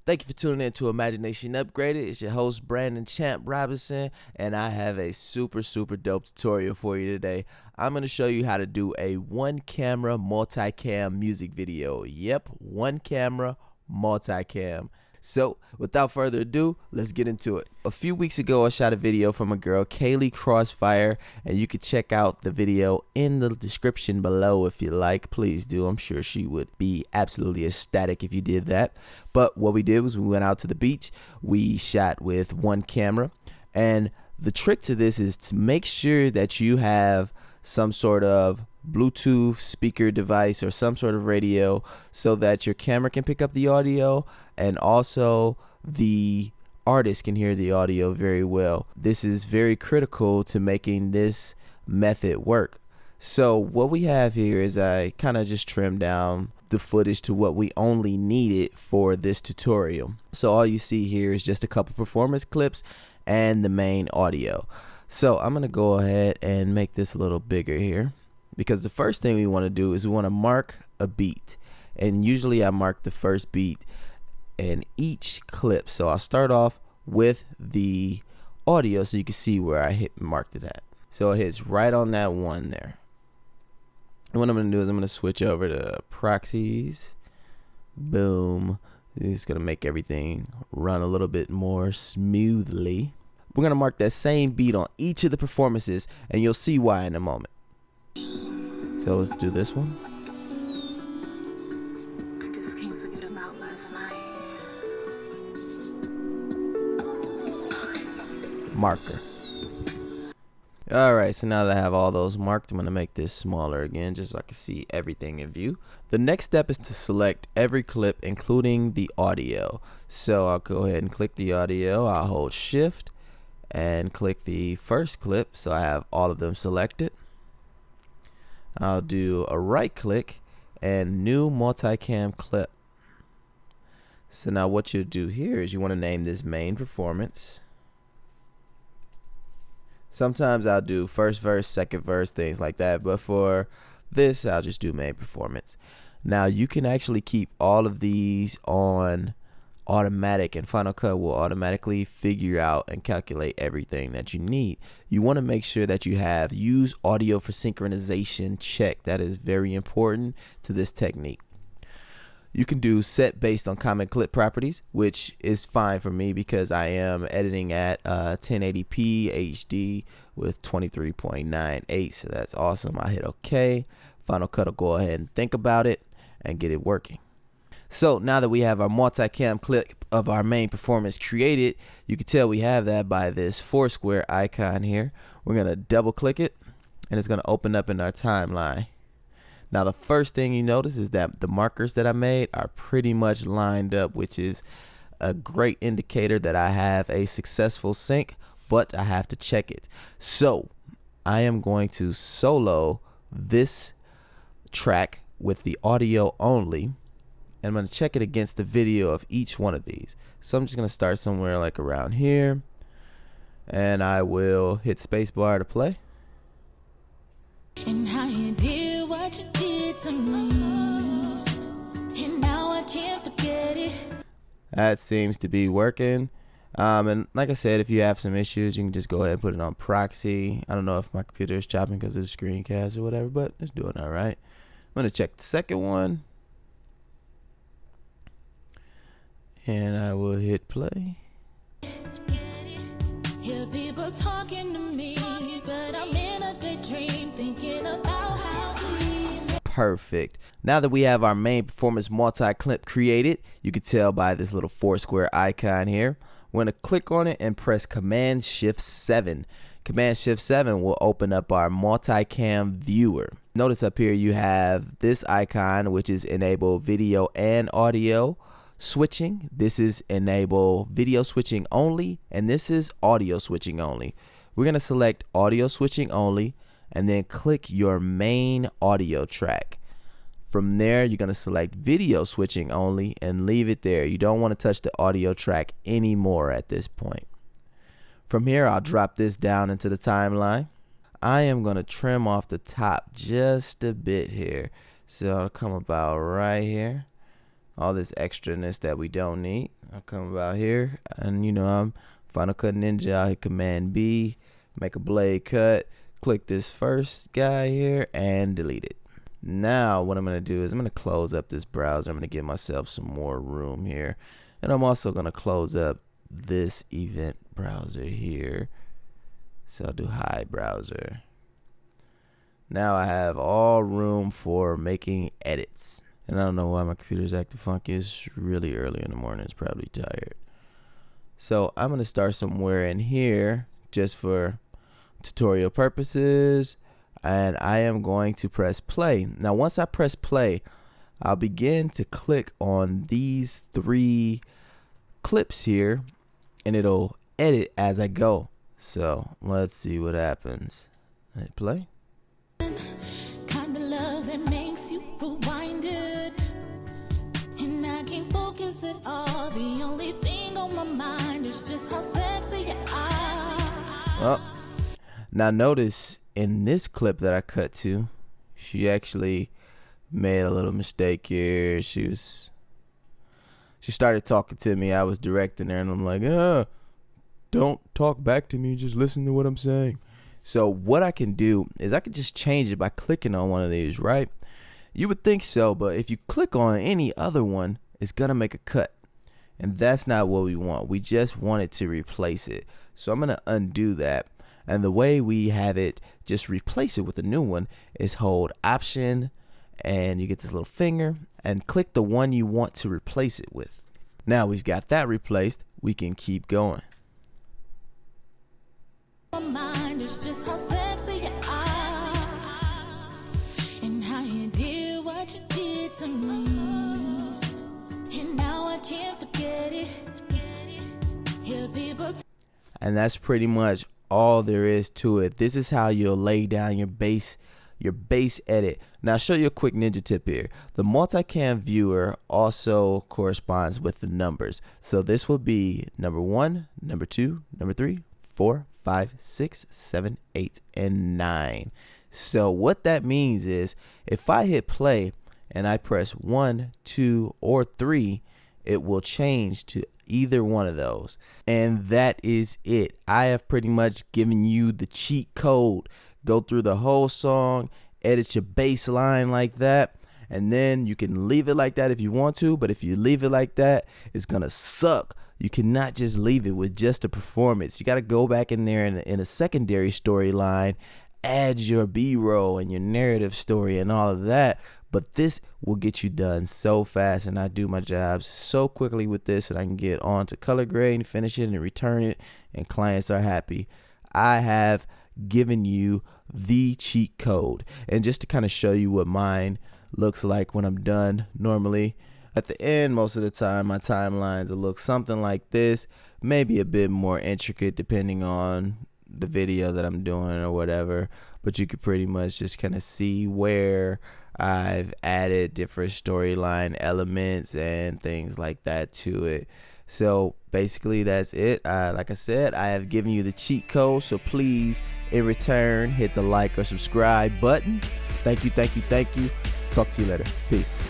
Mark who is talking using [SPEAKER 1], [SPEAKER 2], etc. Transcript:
[SPEAKER 1] Thank you for tuning in to Imagination Upgraded. It's your host, Brandon Champ Robinson, and I have a super dope tutorial for you today. I'm going to show you how to do a one-camera multicam music video. Yep, one camera multicam. So, without further ado, let's get into it. A few weeks ago, I shot a video from a girl, Kaylee Crossfire, and you can check out the video in the description below if you like. Please do. I'm sure she would be absolutely ecstatic if you did that. But what we did was we went out to the beach. We shot with one camera, and the trick to this is to make sure that you have some sort of Bluetooth speaker device or some sort of radio so that your camera can pick up the audio and also the artist can hear the audio very well. This is very critical to making this method work. So what we have here is I kind of just trimmed down the footage to what we only needed for this tutorial. So all you see here is just a couple performance clips and the main audio. So I'm gonna go ahead and make this a little bigger here, because the first thing we want to do is we want to mark a beat, and usually I mark the first beat in each clip. So I'll start off with the audio so you can see where I marked it at. So it hits right on that one there. And what I'm going to do is I'm going to switch over to proxies. Boom. It's going to make everything run a little bit more smoothly. We're going to mark that same beat on each of the performances, and you'll see why in a moment. So let's do this one.
[SPEAKER 2] I just can't forget about last night.
[SPEAKER 1] Marker. Alright, so now that I have all those marked, I'm going to make this smaller again just so I can see everything in view. The next step is to select every clip, including the audio. So I'll go ahead and click the audio. I'll hold shift and click the first clip so I have all of them selected. I'll do a right click and new multicam clip. So now what you'll do here is you want to name this main performance. Sometimes I'll do first verse, second verse, things like that, but for this I'll just do main performance. Now you can actually keep all of these on automatic, and Final Cut will automatically figure out and calculate everything that you need. You want to make sure that you have use audio for synchronization check. That is very important to this technique. You can do set based on common clip properties, which is fine for me because I am editing at 1080p HD with 23.98, so that's awesome. I hit OK. Final Cut will go ahead and think about it and get it working. So now that we have our multicam clip of our main performance created, you can tell we have that by this foursquare icon here. We're going to double click it and it's going to open up in our timeline. Now the first thing you notice is that the markers that I made are pretty much lined up, which is a great indicator that I have a successful sync, but I have to check it. So I am going to solo this track with the audio only, and I'm going to check it against the video of each one of these. So I'm just going to start somewhere like around here, and I will hit spacebar to play.
[SPEAKER 3] And how you did what you did to me, and now I can't forget it.
[SPEAKER 1] That seems to be working. And like I said, if you have some issues, you can just go ahead and put it on proxy. I don't know if my computer is chopping because of the screencast or whatever, but it's doing all right. I'm going to check the second one, and I will hit play.
[SPEAKER 3] Hear people talking to me, but I'm in a daydream thinking about how we met.
[SPEAKER 1] Perfect. Now that we have our main performance multi-clip created, you can tell by this little foursquare icon here. We're going to click on it and press Command Shift 7. Command Shift 7 will open up our multicam viewer. Notice up here you have this icon, which is enable video and audio switching. This is enable video switching only, and this is audio switching only. We're going to select audio switching only and then click your main audio track. From there, you're going to select video switching only and leave it there. You don't want to touch the audio track anymore at this point. From here, I'll drop this down into the timeline. I am going to trim off the top just a bit here. So I'll come about right here. All this extraness that we don't need. I'll come about here, and you know, I'm Final Cut Ninja. I'll hit Command B, make a blade cut, click this first guy here, and delete it. Now what I'm going to do is I'm going to close up this browser. I'm going to give myself some more room here, and I'm also going to close up this event browser here. So I'll do hi browser. Now I have all room for making edits. And I don't know why my computer's acting funky. It's really early in the morning. It's probably tired. So I'm going to start somewhere in here just for tutorial purposes. And I am going to press play. Now once I press play, I'll begin to click on these 3 clips here, and it'll edit as I go. So let's see what happens. Hit play.
[SPEAKER 3] Kind of love that makes you rewind it, and I can't focus at all. The only thing on my mind is just how sexy you are.
[SPEAKER 1] Oh, now notice in this clip that I cut to, she actually made a little mistake here. She started talking to me. I was directing her, and I'm like, don't talk back to me. Just listen to what I'm saying. So what I can do is I can just change it by clicking on one of these, right? You would think so, but if you click on any other one, it's gonna make a cut, and that's not what we want. We just want it to replace it. So I'm gonna undo that, and the way we have it just replace it with a new one is hold Option, and you get this little finger and click the one you want to replace it with. Now we've got that replaced. We can keep going.
[SPEAKER 3] My mind is just how sexy you are, and how you did what you did to me, and now I can't forget it. Hear people
[SPEAKER 1] And that's pretty much all there is to it. This is how you'll lay down your base edit. Now I'll show you a quick ninja tip here. The multicam viewer also corresponds with the numbers. So this will be number 1, number 2, number 3, 4, 5, 6, 7, 8, and 9. So what that means is if I hit play and I press 1, 2, or 3, it will change to either one of those. And that is it. I have pretty much given you the cheat code. Go through the whole song, edit your bass line like that, and then you can leave it like that if you want to, but if you leave it like that, it's gonna suck. You cannot just leave it with just a performance. You got to go back in there in a secondary storyline, add your B-roll and your narrative story and all of that. But this will get you done so fast, and I do my jobs so quickly with this that I can get on to color grade and finish it and return it, and clients are happy. I have given you the cheat code. And just to kind of show you what mine looks like when I'm done, normally at the end, most of the time, my timelines will look something like this, maybe a bit more intricate depending on the video that I'm doing or whatever, but you could pretty much just kind of see where I've added different storyline elements and things like that to it. So basically that's it. Like I said, I have given you the cheat code, so please in return hit the like or subscribe button. Thank you. Talk to you later. Peace.